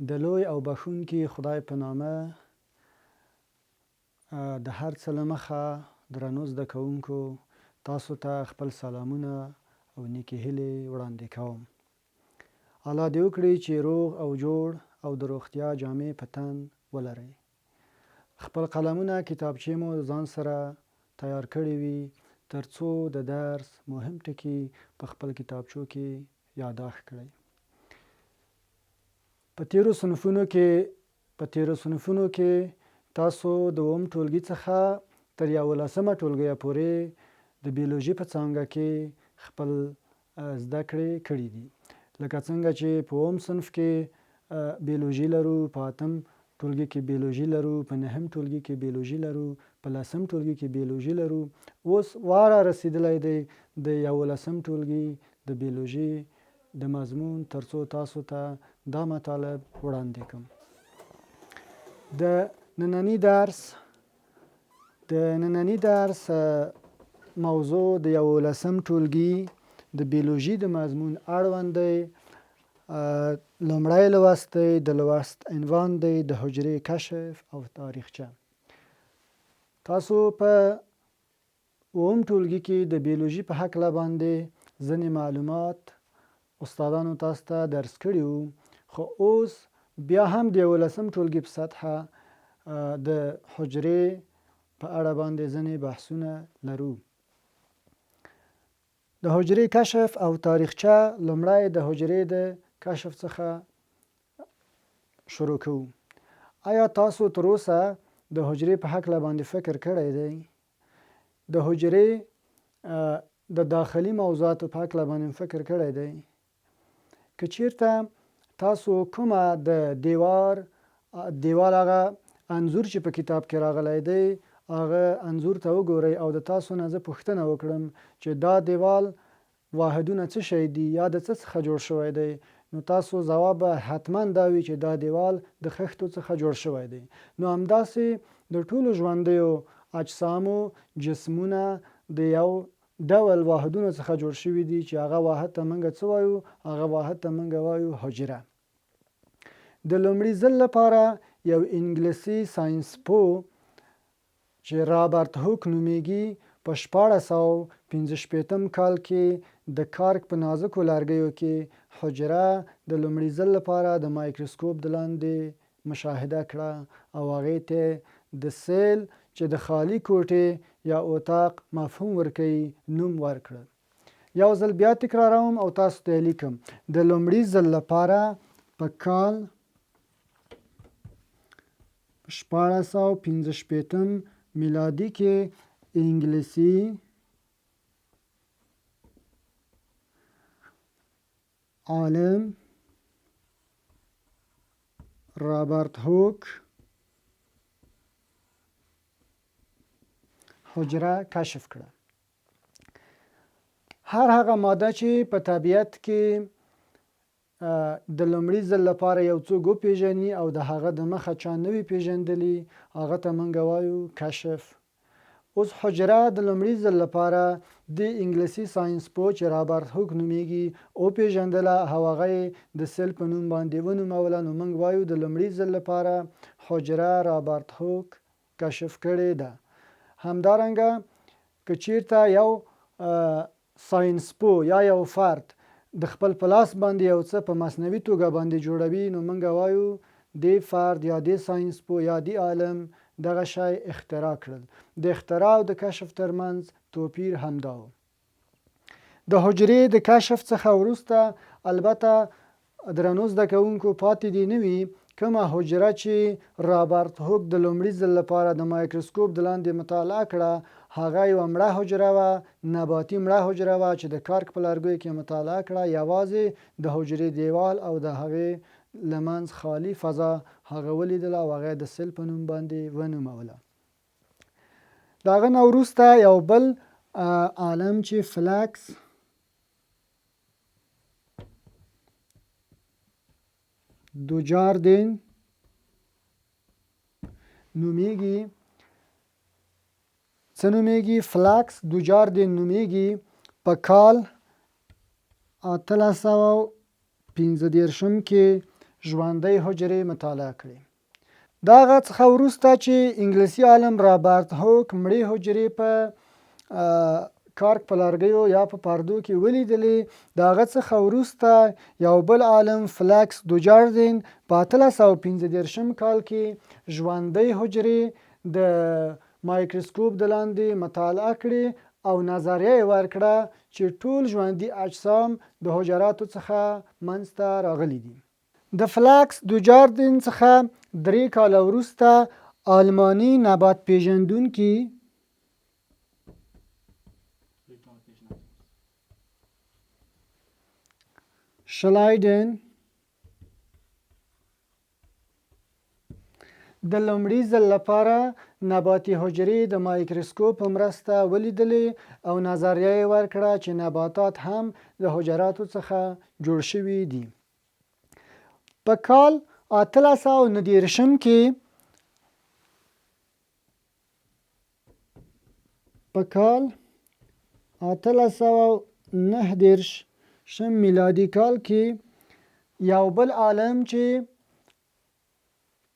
د لوی او بخښونکي خدای په نامه د هر څه له مخه درنو زده کوونکو تاسو ته خپل سلامونه او نیکې هیلې وړاندې کوم. الله دې وکړي چې روغ او جوړ او د روغتیا جامې په تن ولرئ. خپل قلمونه کتابچې مو ځان سره تیار کړي وي ترڅو د درس مهم ټکي په خپل کتابچو کې یاداښت کړئ. په تیرو صنفونو کې تاسو د اووم ټولګي څخه تر 11مه ټولګي پورې د بیولوژی په څانګه کې خپل زده کړې کړې دي. لکه څنګه چې په اووم صنف کې بیولوژی لرو، په اتم ټولګي کې بیولوژی لرو، په نهم ټولګي کې بیولوژی لرو، په لسم ټولګي کې بیولوژی لرو. اوس واره رسیدلی دی د 11 ټولګي د بیولوژی د مضمون ترڅو تاسو ته دا مطالب وړاندې کوم. د نننی درس موضوع د 11 ټولګي د بیولوژی د مضمون اړوند دی. لومړی لوست دی، د لوست عنوان دی د حجری کشف او تاریخچه. تاسو په اووم ټولګي کې د بیولوژی په هکله باندې ځینې معلومات استادانو تاسو ته درس کړي وو، خو اوس بیا هم د 11 ټولګي په سطحه د حجرې په اړه باندې ځینې بحثونه لرو. د حجرې کشف او تاریخچه. لومړی د حجرې د کشف څخه شروع کوو. آیا تاسو تر اوسه د حجرې په هکله باندې فکر کړی دی؟ د حجرې د داخلي موضوعاتو په هکله باندې فکر کړی دی؟ که چیرته تاسو کومه د دیوال هغه انځور چې په کتاب کې راغلی دی هغه انځور ته وګورئ او د تاسو نه زه پوښتنه وکړم چې دا دیوال واحدونه څه شی دي یا د څه څخه جوړ شوی دی، نو تاسو ځواب حتما دا وي چې دا دیوال د خښتو څخه جوړ شوی دی. نو همداسې د ټولو ژوندیو اجسامو جسمونه د یو ډول واحدونو څخه جوړ شوي دي چې هغه واحد ته موږ څه وایو؟ هغه واحد ته موږ وایو حجره. د لومړي ځل لپاره یو انګلیسي ساینسپوه چې رابرټ هوک نومیږي په 1665 کال کې د کارک په نازکو لرګیو کې حجره د لومړي ځل لپاره د مایکروسکوپ د لاندې مشاهده کړه او هغې ته د سیل چې د خالی کوټې یا اتاق مفهوم ورکوي نوم ورکړه. یو ځل بیا تکراروم او تاسو ته لیکم. د لومړي ځل لپاره په کال 1665 میلادي کې انګلیسي عالم رابرټ هوک حجره کشف کړه. هر هغه ماده چې په طبیعت کې د لومړي ځل لپاره یو څوک وپېژني او د هغه د مخه چا نه وي پېژندلي هغه ته موږ وایو کشف. اوس حجره د لومړي ځل لپاره د انګلیسي ساینسپوه چې رابرټ هوک نومیږي وپېژندله او هغه یې د سیل په نوم باندې ونوموله، نو موږ وایو د لومړي ځل لپاره حجره رابرټ هوک کشف کړې ده. همدارنګه که چیرته یو ساینسپوه یا یو فرد د خپل په لاس باندې یو څه په مصنوعي توګه باندې جوړوي، نو موږ وایو دې فرد یا دې ساینسپوه یا دې عالم دغه شی اختراع کړل. د اختراع او د کشف ترمنځ توپیر همدا و. د حجرې د کشف څخه وروسته البته درنو زده کوونکو پاتې دي نه وي کومه حجره چې رابرټ هوک د لومړي ځل لپاره د مایکروسکوپ د لاندې مطالعه کړه هغه یوه مړه حجره وه، نباتي مړه حجره وه چې د کارک په لرګیو کې مطالعه کړه. یوازې د حجرې دیوال او د هغې له منځ خالي فضا هغه ولیدله او هغه د سیل په نوم باندې ونوموله. د هغه نه وروسته یو بل عالم چې فلکس دوجاردین نومیږي فلکس دوجاردین نومیږي په کال 1815 کې ژوندۍ حجرې مطالعه کړې. د هغه څخه وروسته چې انګلیسي عالم رابرټ هوک مړې حجرې په کارک په لرګیو یا په پردو کې ولیدلې. د هغه څخه وروسته یو بل عالم فلکس دوجاردین په 1815 کال کې ژوندۍ حجرې د مایکروسکوپ د لاندې مطالعه کړې او نظریه یې ورکړه چې ټول ژوندي اجسام د حجراتو څخه منځته راغلي دي. د فلکس دوجاردین څخه 3 کاله وروسته آلماني نبات پیژندونکي شلایدن د لومړي ځل لپاره نباتي حجرې د مایکروسکوپ په مرسته ولیدلې او نظریه یې ورکړه چې نباتات هم د حجراتو څخه جوړ شوي دي. په کال 1819 کې میلادي کال کې یو بل عالم چې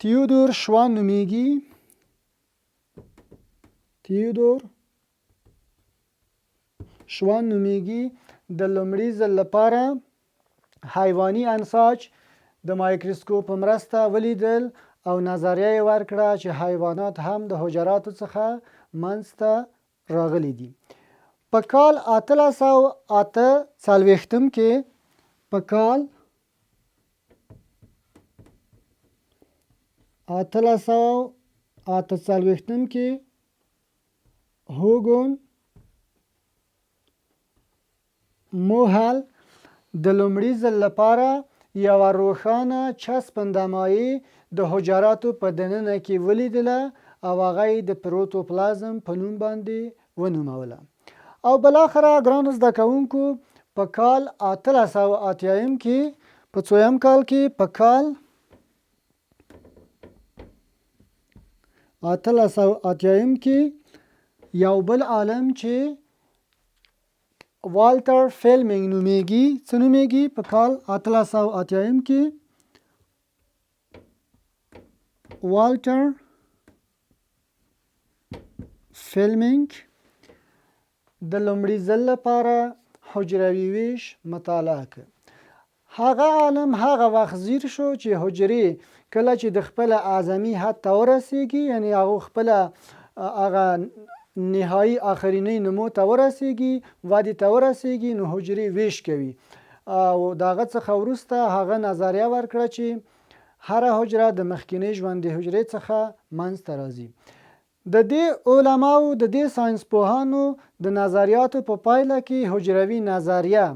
تیودور شوان نومیږي د لومړي ځل لپاره حیواني انساج د مایکروسکوپ په مرسته ولیدل او نظریه یې ورکړه چې حیوانات هم د حجراتو څخه منځته راغلي دي. په کال 1848 کې هوګون موهل د لومړي ځل لپاره یوه روښانه چسپنده مایع د حجراتو په دننه کې ولیدله او هغه یې د پروتوپلازم په نوم باندې ونوموله. او بالاخره ګرانو زده کوونکو په کال 1880 کې په څویم کال کې په کال 1880 کې یو بل عالم چې والټر فیلمینګ نومیږي په کال 1880 کې والټر فیلمینګ د لومړي ځل لپاره حجروي ویش مطالعه کړ. هغه عالم هغه وخت زیر شو چې حجرې کله چې د خپل اعظمي حد ته ورسیږي، یعنی هغه خپل هغه نهایی آخرینی نمو ته ورسیږي، ودې ته ورسیږي، نو حجرې ویش کوي. او د هغه څخه وروسته هغه نظریه ورکړه چې هره حجره د مخکینی ژوندۍ حجرې څخه منځته راځي. د دې علماو د دې ساینس پوهانو د نظریاتو په پایله کې حجروي نظریه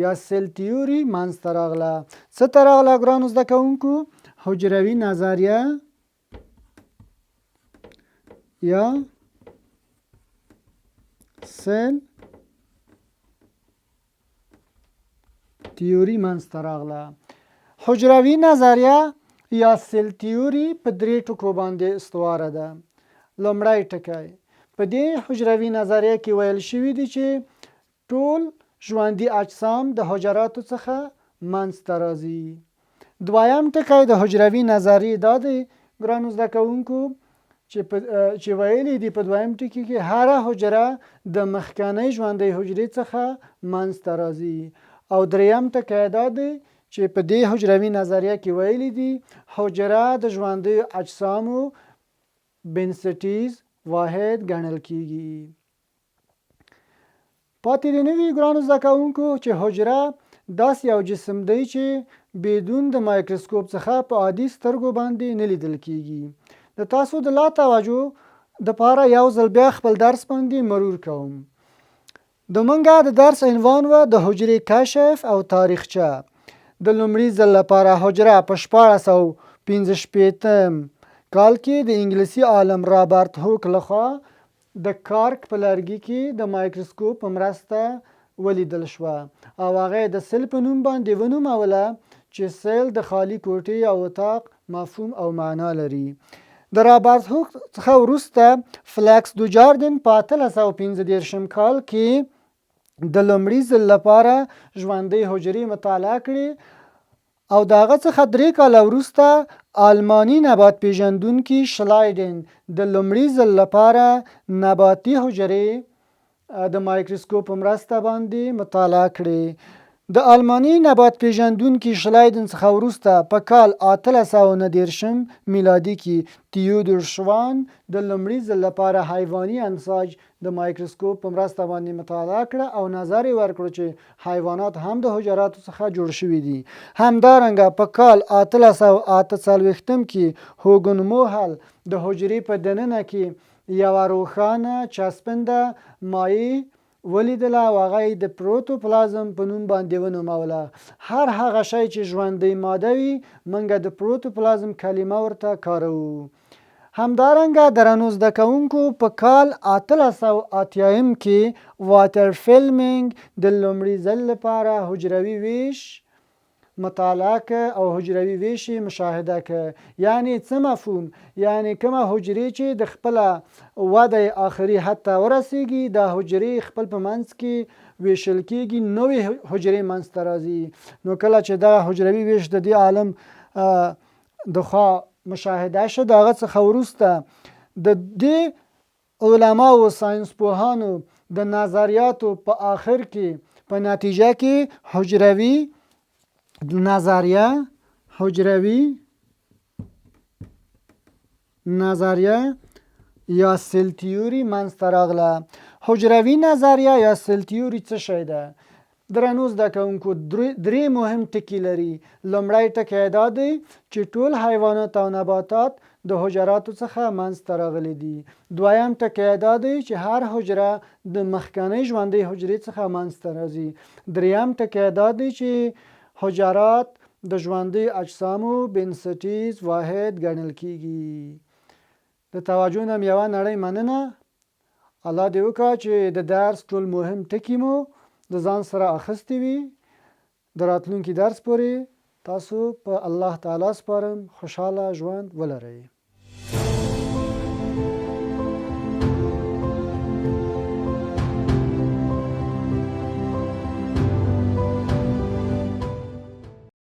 یا سیل تیوري منځته راغله. څه ته راغله ګرانو زده کوونکو؟ حجروي نظریه یا سیل تیوري منځته راغله. حجروي نظریه یا سیل تیوري په 3 ټکو باندې استواره ده. لومړی ټکی، په دې حجروي نظریه کې ویل شوي دي چې ټول ژوندي اجسام د حجراتو څخه منځته راځي. دویم ټکی د حجروي نظریې دا دی ګرانو زده کوونکو چې ویلي دي په دویم ټکي کې هره حجره د مخکنۍ ژوندۍ حجرې څخه منځته راځي. او دریم ټکی دا دی چې په دې حجروي نظریه کې ویلي دي حجره د ژوندیو اجسامو بنسټیز واحد ګڼل کیږي. پاتې دې نه وي ګرانو زده کوونکو چې حجره داسې یو جسم دی چې بدون د مایکروسکوپ څخه په عادي سترګو باندې نه لیدل کیږي. د تاسو د لا توجه د پاره یو ځل بیا خپل درس باندې مرور کوم. د منګه د درس عنوان و د حجرې کشف او تاریخچه. د لومړي ځل لپاره حجره په 1615 کال کې د انګلیسي عالم رابرټ هوک لخوا د کارک په لرګي کې د مایکروسکوپ په مرسته ولیدل شوه او هغه د سیل په نوم باندې ونوموله چې سیل د خالی کوټې او اتاق مفهوم او معنا لري. د رابرټ هوک څخه وروسته فلکس دوجاردین په 1815 کال کې د لومړي ځل لپاره ژوندۍ حجرې مطالعه کړې او د هغه څخه 3 کاله وروسته آلماني نبات پیژندونکي شلایدن د لومړي ځل لپاره نباتي حجرې د مایکروسکوپ په مرسته باندې مطالعه کړې. د آلماني نبات پیژندونکي شلایدن څخه وروسته په کال 1890 میلادي کې تیودور شوان د لومړي ځل لپاره حیواني انساج د مایکروسکوپ په مرسته باندې مطالعه کړه او نظر یې ورکړ چې حیوانات هم د حجراتو څخه جوړ شوي دي. همدارنګه په کال 1848 کې هوګن موهل د حجرې په دننه کې یوه روښانه چسپنده مایع ولیدله او هغه یې د پروتوپلازم په نوم باندې ونوموله. هر هغه شی چې ژوندی ماده وي موږ د پروتوپلازم کلمه ورته کاروو. همدارنګه درنو زده کوونکو په کال 1880 کې واتر فیلمینګ د لومړي ځل لپاره حجروي ویش مطالعه که او حجروي ویش مشاهده که. یعنی څه مفهوم؟ یعنی کومه حجرې چې د خپل وده آخري حد ته ورسیږي دا حجرې خپل په منځ کې ویشل کېږي، نوې حجرې منځ ته راځي. نو کله چې دا حجروي ویش د دې عالم د خوا مشاهده شو د هغه څخه وروسته د دې علماو و ساینس پوهانو د نظریاتو په آخر کې په نتیجه کې حجروي نظریه یا سیل تیوري منځته راغله. حجروي نظریه یا سیل تیوري څه شی ده؟ درنو زده کوونکو 3 مهم ټکي لري. لومړی ټکی دا دی چې ټول حیوانات او نباتات د حجراتو څخه منځته راغلي دي. دویم ټکی دا دی چې هر حجره د مخکنۍ ژوندۍ حجرې څخه منځته راځي. دریم ټکی دا دی چې حجرات د ژوندۍ اجسامو بنسټیز واحد ګڼل کیږي. د توجه نه یوه نړۍ مننه. الله دې وکړه چې د درس ټول مهم ټکي مو د ځان سره اخیستي وي. د راتلونکي درس پورې تاسو په الله تعالی سپارم. خوشحاله ژوند ولرئ.